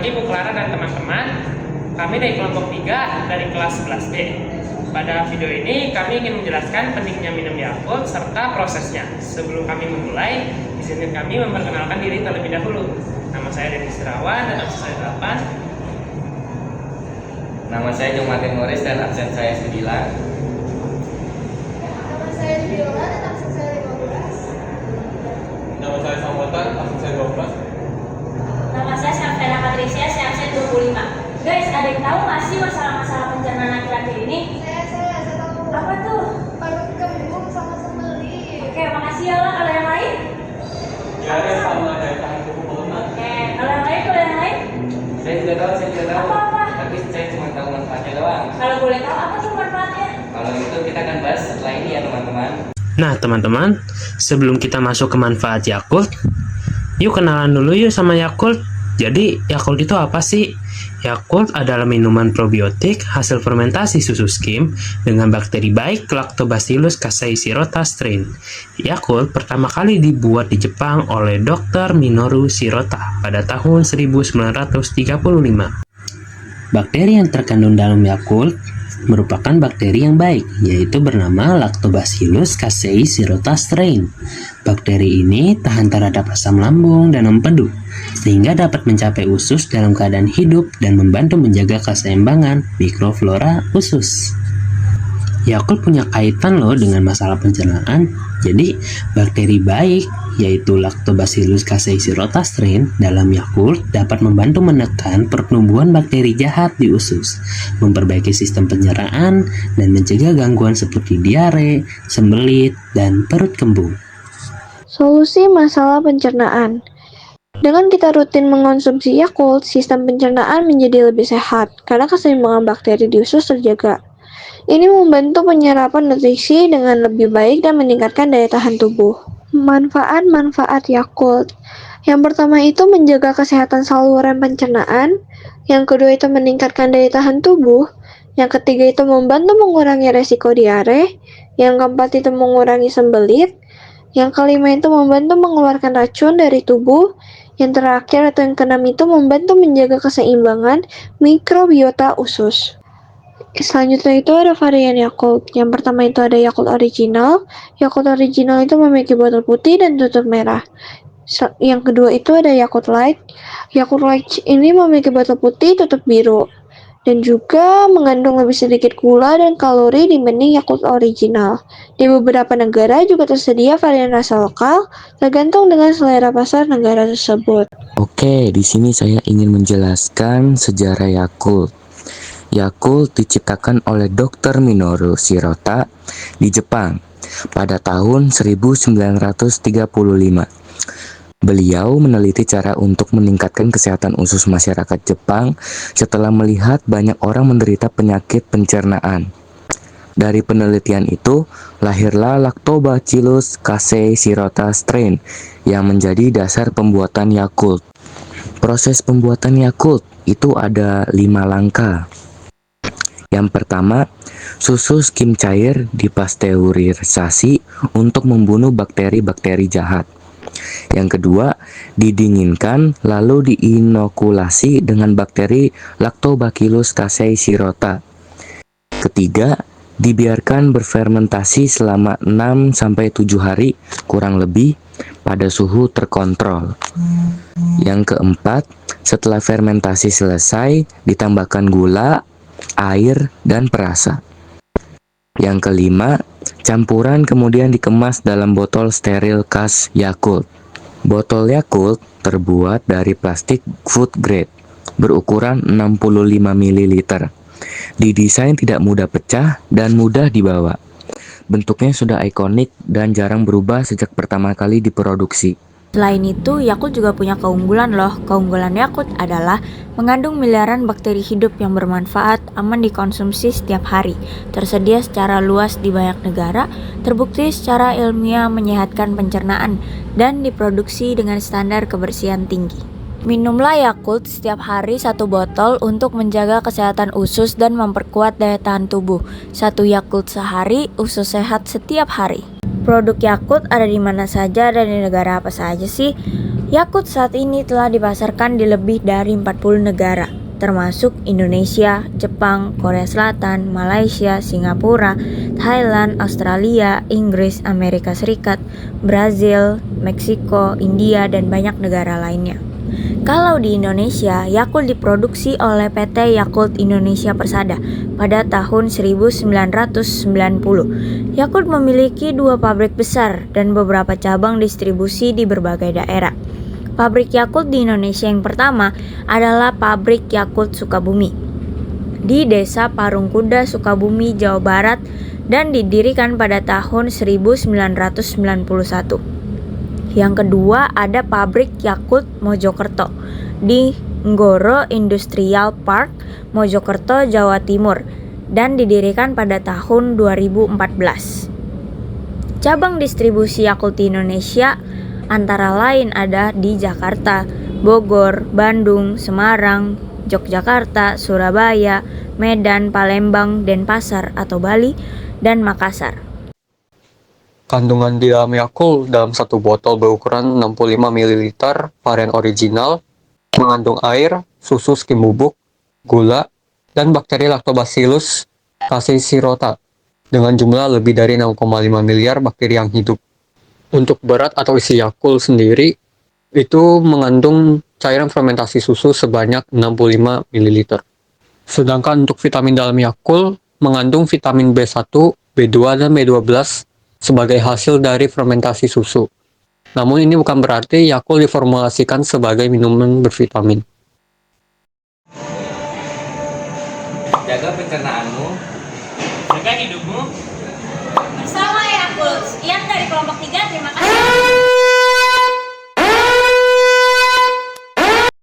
pagi Bu Clara dan teman-teman. Kami dari kelompok 3 dari kelas 11B. Pada video ini kami ingin menjelaskan pentingnya minum Yakult serta prosesnya. Sebelum kami memulai, izinkan kami memperkenalkan diri terlebih dahulu. Nama saya Denis Sirawan dan absen saya 8. Nama saya Jung Martin Morris dan absen saya 9. Nama saya Viola dan absen saya 15. Nama saya Samuel, absen saya 12. Nama saya Syamfena Patricia, saya absen 25. Guys, ada yang tahu nggak sih masalah-masalah pencernaan akhir-akhir ini? Saya tahu. Apa tuh? Perut kembung sama sembelit. Oke, makasih ya lah. Kalau yang lain? Diare sama daya tahan tubuh melemah. Oke, kalau yang lain? Saya juga tahu. Apa? Tapi saya cuma tahu manfaatnya doang. Kalau boleh tahu apa tuh manfaatnya? Kalau itu kita akan bahas setelah ini ya teman-teman. Nah teman-teman, sebelum kita masuk ke manfaat Yakult, yuk kenalan dulu yuk sama Yakult. Jadi Yakult itu apa sih? Yakult adalah minuman probiotik hasil fermentasi susu skim dengan bakteri baik Lactobacillus casei shirota strain. Yakult pertama kali dibuat di Jepang oleh Dr. Minoru Shirota pada tahun 1935. Bakteri yang terkandung dalam Yakult merupakan bakteri yang baik, yaitu bernama Lactobacillus casei shirota strain. Bakteri ini tahan terhadap asam lambung dan empedu, sehingga dapat mencapai usus dalam keadaan hidup dan membantu menjaga keseimbangan mikroflora usus. Yakult punya kaitan loh dengan masalah pencernaan. Jadi, bakteri baik yaitu Lactobacillus casei shirota strain dalam Yakult dapat membantu menekan pertumbuhan bakteri jahat di usus, memperbaiki sistem pencernaan, dan mencegah gangguan seperti diare, sembelit, dan perut kembung. Solusi masalah pencernaan. Dengan kita rutin mengonsumsi Yakult, sistem pencernaan menjadi lebih sehat karena keseimbangan bakteri di usus terjaga. Ini membantu penyerapan nutrisi dengan lebih baik dan meningkatkan daya tahan tubuh. Manfaat-manfaat Yakult. Yang pertama itu menjaga kesehatan saluran pencernaan. Yang kedua itu meningkatkan daya tahan tubuh. Yang ketiga itu membantu mengurangi resiko diare. Yang keempat itu mengurangi sembelit. Yang kelima itu membantu mengeluarkan racun dari tubuh. Yang terakhir atau yang keenam itu membantu menjaga keseimbangan mikrobiota usus. Selanjutnya itu ada varian Yakult. Yang pertama itu ada Yakult Original. Yakult Original itu memiliki botol putih dan tutup merah. Yang kedua itu ada Yakult Light. Yakult Light ini memiliki botol putih tutup biru dan juga mengandung lebih sedikit gula dan kalori dibanding Yakult Original. Di beberapa negara juga tersedia varian rasa lokal, tergantung dengan selera pasar negara tersebut. Oke, di sini saya ingin menjelaskan sejarah Yakult. Yakult diciptakan oleh Dr. Minoru Shirota di Jepang pada tahun 1935. Beliau meneliti cara untuk meningkatkan kesehatan usus masyarakat Jepang setelah melihat banyak orang menderita penyakit pencernaan. Dari penelitian itu, lahirlah Lactobacillus casei shirota strain yang menjadi dasar pembuatan Yakult. Proses pembuatan Yakult itu ada 5 langkah. Yang pertama, susu skim cair dipasteurisasi untuk membunuh bakteri-bakteri jahat. Yang kedua, didinginkan lalu diinokulasi dengan bakteri Lactobacillus casei shirota. Ketiga, dibiarkan berfermentasi selama 6-7 hari kurang lebih pada suhu terkontrol. Yang keempat, setelah fermentasi selesai, ditambahkan gula, air, dan perasa. Yang kelima, campuran kemudian dikemas dalam botol steril khas Yakult. Botol Yakult terbuat dari plastik food grade berukuran 65 ml. Didesain tidak mudah pecah dan mudah dibawa. Bentuknya sudah ikonik dan jarang berubah sejak pertama kali diproduksi. Selain itu, Yakult juga punya keunggulan loh. Keunggulan Yakult adalah mengandung miliaran bakteri hidup yang bermanfaat, aman dikonsumsi setiap hari, tersedia secara luas di banyak negara, terbukti secara ilmiah menyehatkan pencernaan, dan diproduksi dengan standar kebersihan tinggi. Minumlah Yakult setiap hari 1 botol untuk menjaga kesehatan usus dan memperkuat daya tahan tubuh. 1 Yakult sehari, usus sehat setiap hari. Produk Yakult ada di mana saja dan di negara apa saja sih? Yakult saat ini telah dipasarkan di lebih dari 40 negara, termasuk Indonesia, Jepang, Korea Selatan, Malaysia, Singapura, Thailand, Australia, Inggris, Amerika Serikat, Brazil, Meksiko, India, dan banyak negara lainnya. Kalau di Indonesia, Yakult diproduksi oleh PT Yakult Indonesia Persada pada tahun 1990. Yakult memiliki 2 pabrik besar dan beberapa cabang distribusi di berbagai daerah. Pabrik Yakult di Indonesia yang pertama adalah pabrik Yakult Sukabumi di Desa Parungkuda, Sukabumi, Jawa Barat dan didirikan pada tahun 1991. Yang kedua ada pabrik Yakult Mojokerto di Nggoro Industrial Park, Mojokerto, Jawa Timur dan didirikan pada tahun 2014. Cabang distribusi Yakult di Indonesia antara lain ada di Jakarta, Bogor, Bandung, Semarang, Yogyakarta, Surabaya, Medan, Palembang, Denpasar atau Bali, dan Makassar. Kandungan di dalam Yakult dalam satu botol berukuran 65 ml varian original mengandung air, susu skim bubuk, gula, dan bakteri Lactobacillus casei-shirota dengan jumlah lebih dari 6,5 miliar bakteri yang hidup. Untuk berat atau isi Yakult sendiri, itu mengandung cairan fermentasi susu sebanyak 65 ml. Sedangkan untuk vitamin dalam Yakult mengandung vitamin B1, B2, dan B12 sebagai hasil dari fermentasi susu. Namun ini bukan berarti Yakult diformulasikan sebagai minuman bervitamin. Jaga pencernaanmu. Jaga hidupmu. Bersama Yakult, sekian dari kelompok 3, terima kasih.